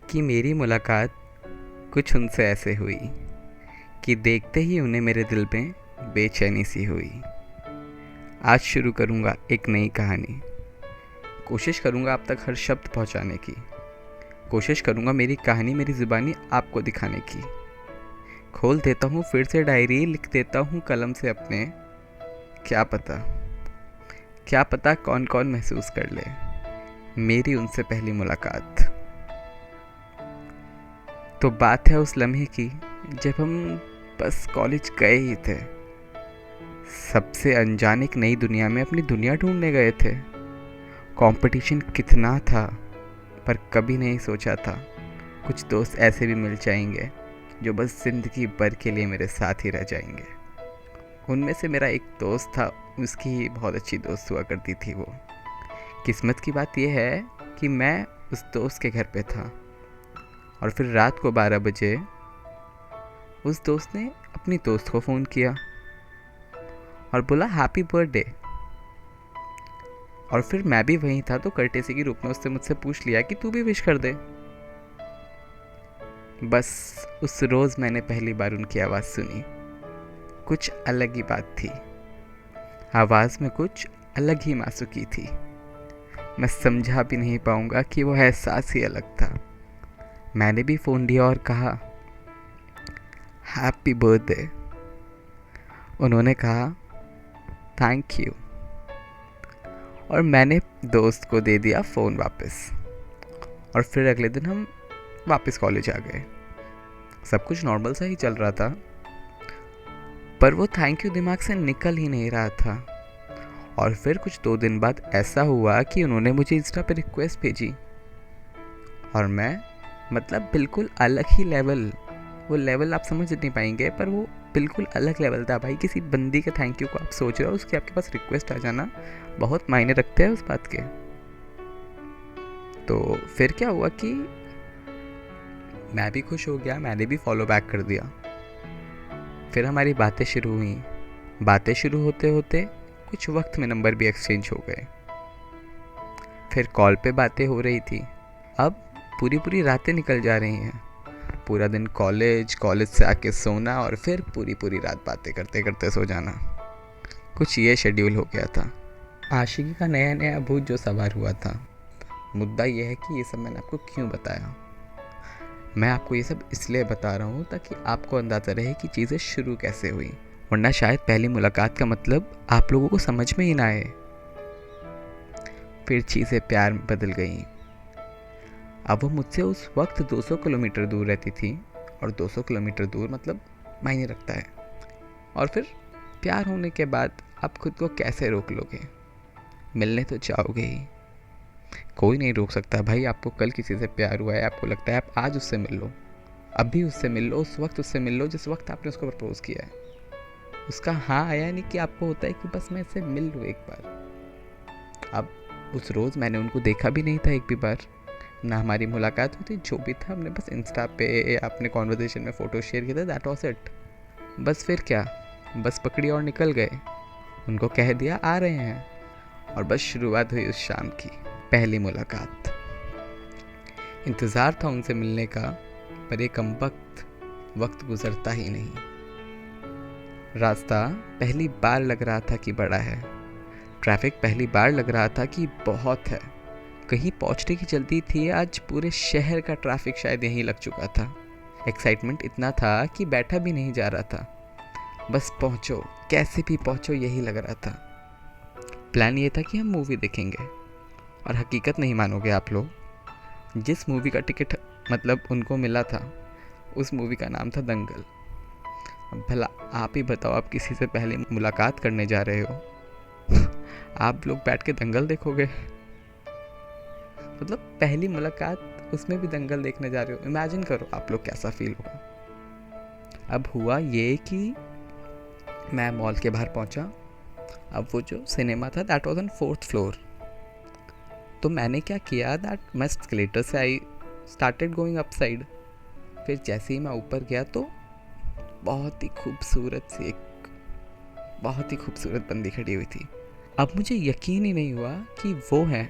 कि मेरी मुलाकात कुछ उनसे ऐसे हुई कि देखते ही उन्हें मेरे दिल में बेचैनी सी हुई। आज शुरू करूँगा एक नई कहानी। कोशिश करूँगा आप तक हर शब्द पहुँचाने की। कोशिश करूँगा मेरी कहानी मेरी ज़ुबानी आपको दिखाने की। खोल देता हूँ फिर से डायरी, लिख देता हूँ कलम से अपने। क्या पता कौन कौन महसूस कर ले मेरी उनसे पहली मुलाकात। तो बात है उस लम्हे की जब हम बस कॉलेज गए ही थे, सबसे अनजाने एक नई दुनिया में अपनी दुनिया ढूंढने गए थे। कंपटीशन कितना था, पर कभी नहीं सोचा था कुछ दोस्त ऐसे भी मिल जाएंगे जो बस ज़िंदगी भर के लिए मेरे साथ ही रह जाएंगे। उनमें से मेरा एक दोस्त था, उसकी बहुत अच्छी दोस्त हुआ करती थी वो। किस्मत की बात यह है कि मैं उस दोस्त के घर पे था और फिर रात को 12 बजे उस दोस्त ने अपनी दोस्त को फ़ोन किया और बोला हैप्पी बर्थडे। और फिर मैं भी वहीं था तो कर्टेसी के रूप में उससे मुझसे पूछ लिया कि तू भी विश कर दे। बस उस रोज़ मैंने पहली बार उनकी आवाज़ सुनी। कुछ अलग ही बात थी, आवाज़ में कुछ अलग ही मासूकी थी। मैं समझा भी नहीं पाऊंगा कि वो एहसास ही अलग था। मैंने भी फ़ोन लिया और कहा हैप्पी बर्थडे। उन्होंने कहा थैंक यू और मैंने दोस्त को दे दिया फ़ोन वापस। और फिर अगले दिन हम वापस कॉलेज आ गए। सब कुछ नॉर्मल सा ही चल रहा था, पर वो थैंक यू दिमाग से निकल ही नहीं रहा था। और फिर कुछ 2 दिन बाद ऐसा हुआ कि उन्होंने मुझे इंस्टा पे रिक्वेस्ट भेजी और मैं मतलब बिल्कुल अलग ही लेवल, वो लेवल आप समझ नहीं पाएंगे, पर वो बिल्कुल अलग लेवल था भाई। किसी बंदी के थैंक यू को आप सोच रहे हो, उसकी आपके पास रिक्वेस्ट आ जाना बहुत मायने रखते हैं उस बात के। तो फिर क्या हुआ कि मैं भी खुश हो गया, मैंने भी फॉलो बैक कर दिया। फिर हमारी बातें शुरू हुई। बातें शुरू होते होते कुछ वक्त में नंबर भी एक्सचेंज हो गए। फिर कॉल पे बातें हो रही थी। अब पूरी रातें निकल जा रही हैं। पूरा दिन कॉलेज से आके सोना और फिर पूरी रात बातें करते करते सो जाना। कुछ ये शेड्यूल हो गया था। आशिकी का नया नया भूत जो सवार हुआ था। मुद्दा यह है कि ये सब मैंने आपको क्यों बताया। मैं आपको ये सब इसलिए बता रहा हूँ ताकि आपको अंदाज़ा रहे कि चीज़ें शुरू कैसे हुई, वरना शायद पहली मुलाकात का मतलब आप लोगों को समझ में ही ना आए। फिर चीज़ें प्यार में बदल गईं। अब वो मुझसे उस वक्त 200 किलोमीटर दूर रहती थी और 200 किलोमीटर दूर मतलब मायने रखता है। और फिर प्यार होने के बाद आप खुद को कैसे रोक लोगे, मिलने तो चाहोगे ही। कोई नहीं रोक सकता भाई। आपको कल किसी से प्यार हुआ है, आपको लगता है आप आज उससे मिल लो, अभी उससे मिल लो, उस वक्त उससे मिल लो जिस वक्त आपने उसको प्रपोज किया है। उसका हाँ आया नहीं कि आपको होता है कि बस मैं इससे मिल लूँ एक बार। अब उस रोज़ मैंने उनको देखा भी नहीं था एक भी बार, ना हमारी मुलाकात हुई थी। जो भी था हमने बस इंस्टा पे अपने कॉन्वर्जेशन में फ़ोटो शेयर किया था, दैट वाज इट। बस फिर क्या, बस पकड़ी और निकल गए। उनको कह दिया आ रहे हैं और बस शुरुआत हुई उस शाम की पहली मुलाकात। इंतज़ार था उनसे मिलने का, पर एक कमबख्त वक्त गुजरता ही नहीं। रास्ता पहली बार लग रहा था कि बड़ा है। ट्रैफिक पहली बार लग रहा था कि बहुत है। कहीं पहुंचने की जल्दी थी। आज पूरे शहर का ट्रैफिक शायद यहीं लग चुका था। एक्साइटमेंट इतना था कि बैठा भी नहीं जा रहा था। बस पहुंचो, कैसे भी पहुंचो, यही लग रहा था। प्लान ये था कि हम मूवी देखेंगे, और हकीकत नहीं मानोगे आप लोग, जिस मूवी का टिकट मतलब उनको मिला था, उस मूवी का नाम था दंगल। अब भला आप ही बताओ, आप किसी से पहले मुलाकात करने जा रहे हो आप लोग बैठ के दंगल देखोगे? मतलब पहली मुलाकात, उसमें भी दंगल देखने जा रहे हो। इमेजिन करो आप लोग कैसा फील होगा। अब हुआ ये कि मैं मॉल के बाहर पहुंचा। अब वो जो सिनेमा था that was on 4th floor. तो मैंने क्या किया, दैट मैं एस्केलेटर से I started going up side. फिर जैसे ही मैं ऊपर गया तो बहुत ही खूबसूरत बंदी खड़ी हुई थी। अब मुझे यकीन ही नहीं हुआ कि वो है।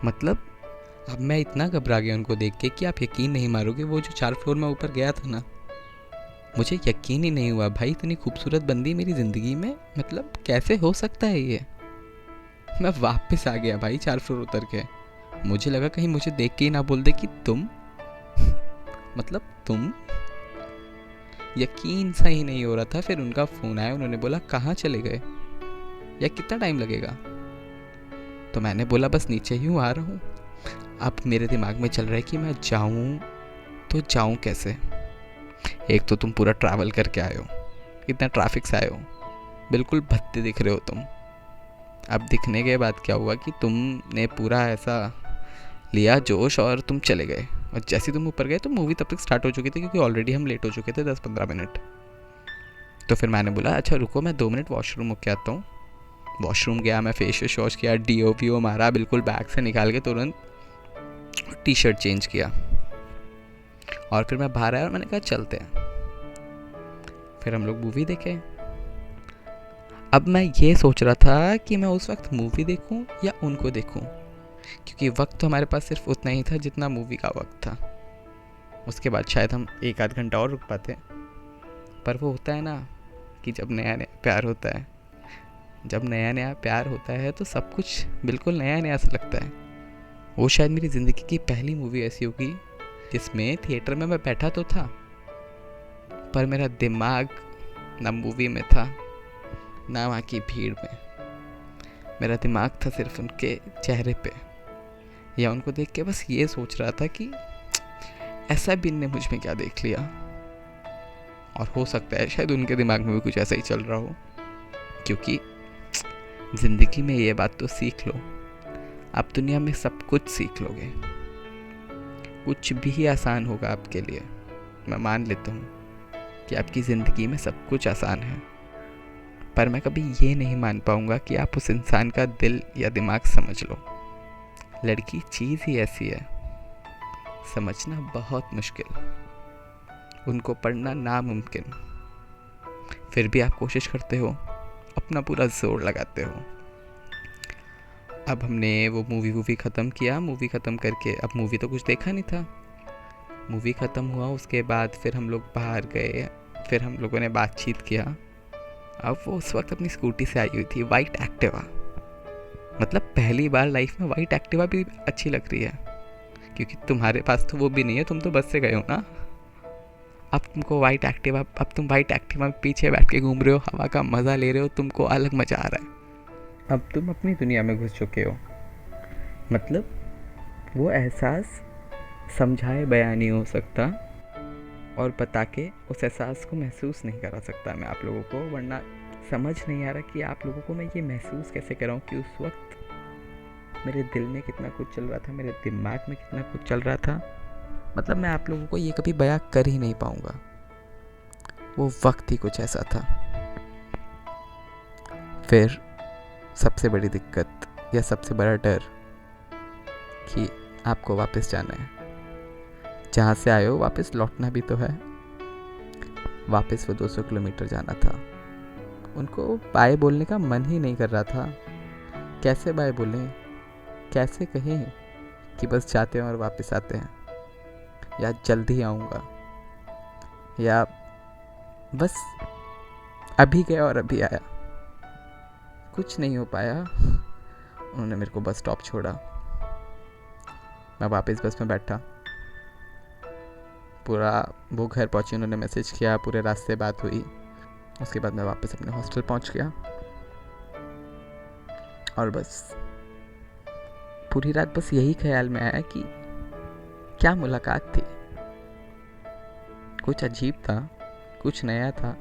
मतलब अब मैं इतना घबरा गया उनको देख के कि आप यकीन नहीं मारोगे, वो जो 4 फ्लोर में ऊपर गया था ना, मुझे यकीन ही नहीं हुआ भाई, इतनी खूबसूरत बंदी मेरी ज़िंदगी में, मतलब कैसे हो सकता है ये। मैं वापस आ गया भाई 4 फ्लोर उतर के। मुझे लगा कहीं मुझे देख के ही ना बोल दे कि तुम, मतलब तुम। यकीन सा ही नहीं हो रहा था। फिर उनका फ़ोन आया, उन्होंने बोला कहाँ चले गए या कितना टाइम लगेगा। तो मैंने बोला बस नीचे ही हूँ, आ रहा हूँ। अब मेरे दिमाग में चल रहा है कि मैं जाऊँ तो जाऊँ कैसे। एक तो तुम पूरा ट्रैवल करके आए हो, इतना ट्रैफिक से आए हो, बिल्कुल भद्दे दिख रहे हो तुम। अब दिखने के बाद क्या हुआ कि तुमने पूरा ऐसा लिया जोश और तुम चले गए। और जैसे तुम ऊपर गए तो मूवी तब तक स्टार्ट हो चुकी थी, क्योंकि ऑलरेडी हम लेट हो चुके थे 10-15 मिनट। तो फिर मैंने बोला अच्छा रुको, मैं 2 मिनट वॉशरूम होके आता हूँ। वॉशरूम गया, मैं फेस वॉश किया, DO मारा, बिल्कुल बैग से निकाल के तुरंत टी-शर्ट चेंज किया। और फिर मैं बाहर आया और मैंने कहा चलते हैं। फिर हम लोग मूवी देखे। अब मैं ये सोच रहा था कि मैं उस वक्त मूवी देखूं या उनको देखूं, क्योंकि वक्त तो हमारे पास सिर्फ उतना ही था जितना मूवी का वक्त था। उसके बाद शायद हम 1-8 घंटा और रुक पाते। पर वो होता है ना कि जब नया नया प्यार होता है, जब नया नया प्यार होता है तो सब कुछ बिल्कुल नया नया सा लगता है। वो शायद मेरी ज़िंदगी की पहली मूवी ऐसी होगी जिसमें थिएटर में मैं बैठा तो था, पर मेरा दिमाग ना मूवी में था ना वहाँ की भीड़ में। मेरा दिमाग था सिर्फ उनके चेहरे पे, या उनको देख के बस ये सोच रहा था कि ऐसा भी इनने मुझ में क्या देख लिया। और हो सकता है शायद उनके दिमाग में भी कुछ ऐसा ही चल रहा हो, क्योंकि ज़िंदगी में ये बात तो सीख लो, आप दुनिया में सब कुछ सीख लोगे। कुछ भी आसान होगा आपके लिए। मैं मान लेता हूँ कि आपकी ज़िंदगी में सब कुछ आसान है, पर मैं कभी ये नहीं मान पाऊँगा कि आप उस इंसान का दिल या दिमाग समझ लो। लड़की चीज़ ही ऐसी है, समझना बहुत मुश्किल, उनको पढ़ना नामुमकिन। फिर भी आप कोशिश करते हो, अपना पूरा जोर लगाते हो। अब हमने वो मूवी ख़त्म किया। मूवी ख़त्म करके, अब मूवी तो कुछ देखा नहीं था। मूवी ख़त्म हुआ, उसके बाद फिर हम लोग बाहर गए, फिर हम लोगों ने बातचीत किया। अब वो उस वक्त अपनी स्कूटी से आई हुई थी, वाइट एक्टिवा। मतलब पहली बार लाइफ में वाइट एक्टिवा भी अच्छी लग रही है, क्योंकि तुम्हारे पास तो वो भी नहीं है, तुम तो बस से गए हो ना। अब तुमको वाइट एक्टिवा, अब तुम वाइट एक्टिवा में पीछे बैठ के घूम रहे हो, हवा का मज़ा ले रहे हो, तुमको अलग मज़ा आ रहा है। अब तुम अपनी दुनिया में घुस चुके हो। मतलब वो एहसास समझाए बयान नहीं हो सकता, और बता के उस एहसास को महसूस नहीं करा सकता मैं आप लोगों को। वरना समझ नहीं आ रहा कि आप लोगों को मैं ये महसूस कैसे कराऊं कि उस वक्त मेरे दिल में कितना कुछ चल रहा था, मेरे दिमाग में कितना कुछ चल रहा था। मतलब मैं आप लोगों को ये कभी बयां कर ही नहीं पाऊंगा। वो वक्त ही कुछ ऐसा था। फिर सबसे बड़ी दिक्कत या सबसे बड़ा डर कि आपको वापस जाना है। जहाँ से आए हो वापस लौटना भी तो है। वापस वो 200 किलोमीटर जाना था। उनको बाय बोलने का मन ही नहीं कर रहा था। कैसे बाय बोलें, कैसे कहें कि बस जाते हैं और वापस आते हैं, या जल्दी आऊँगा, या बस अभी गया और अभी आया। कुछ नहीं हो पाया। उन्होंने मेरे को बस स्टॉप छोड़ा, मैं वापस बस में बैठा। पूरा वो घर पहुंची, उन्होंने मैसेज किया, पूरे रास्ते बात हुई। उसके बाद मैं वापस अपने हॉस्टल पहुंच गया। और बस पूरी रात बस यही ख्याल में आया कि क्या मुलाकात थी। कुछ अजीब था, कुछ नया था,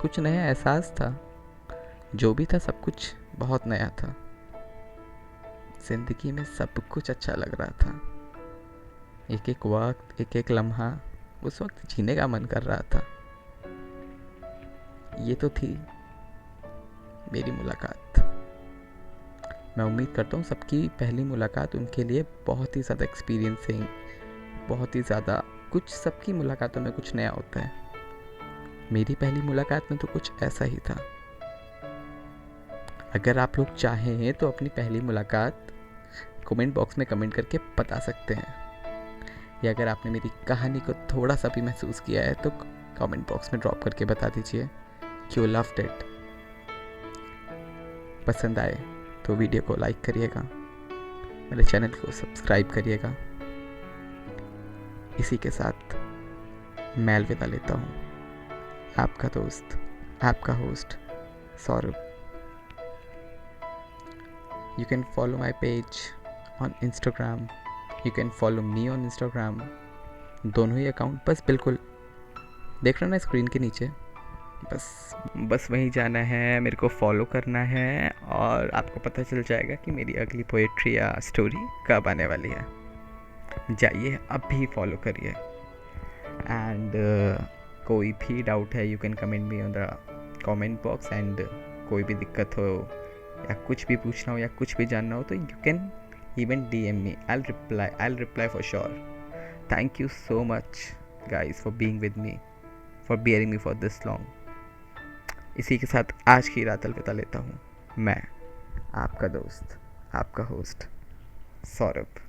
कुछ नया एहसास था। जो भी था सब कुछ बहुत नया था। ज़िंदगी में सब कुछ अच्छा लग रहा था। एक एक वक्त, एक एक लम्हा उस वक्त जीने का मन कर रहा था। ये तो थी मेरी मुलाकात। मैं उम्मीद करता हूँ सबकी पहली मुलाकात उनके लिए बहुत ही ज़्यादा एक्सपीरियंसिंग, बहुत ही ज़्यादा कुछ, सबकी मुलाकातों में कुछ नया होता है। मेरी पहली मुलाकात में तो कुछ ऐसा ही था। अगर आप लोग चाहें तो अपनी पहली मुलाकात कमेंट बॉक्स में कमेंट करके बता सकते हैं, या अगर आपने मेरी कहानी को थोड़ा सा भी महसूस किया है तो कमेंट बॉक्स में ड्रॉप करके बता दीजिए कि यू लव्ड इट। पसंद आए तो वीडियो को लाइक करिएगा, मेरे चैनल को सब्सक्राइब करिएगा। इसी के साथ मैं अलविदा लेता हूँ। आपका दोस्त, आपका host Saurabh. You can follow my page on Instagram. You can follow me on Instagram. दोनों ही अकाउंट बस बिल्कुल देख रहे ना स्क्रीन के नीचे, बस वहीं जाना है, मेरे को फॉलो करना है और आपको पता चल जाएगा कि मेरी अगली पोएट्री या स्टोरी कब आने वाली है। जाइए अब भी फॉलो करिए। एंड कोई भी डाउट है you can comment me on the comment box. And कोई भी दिक्कत हो या कुछ भी पूछना हो या कुछ भी जानना हो तो you can even DM me. I'll reply for sure. Thank you so much guys for being with me, for bearing me for this long. इसी के साथ आज की रात अलविदा लेता हूँ। मैं आपका दोस्त, आपका होस्ट सौरभ।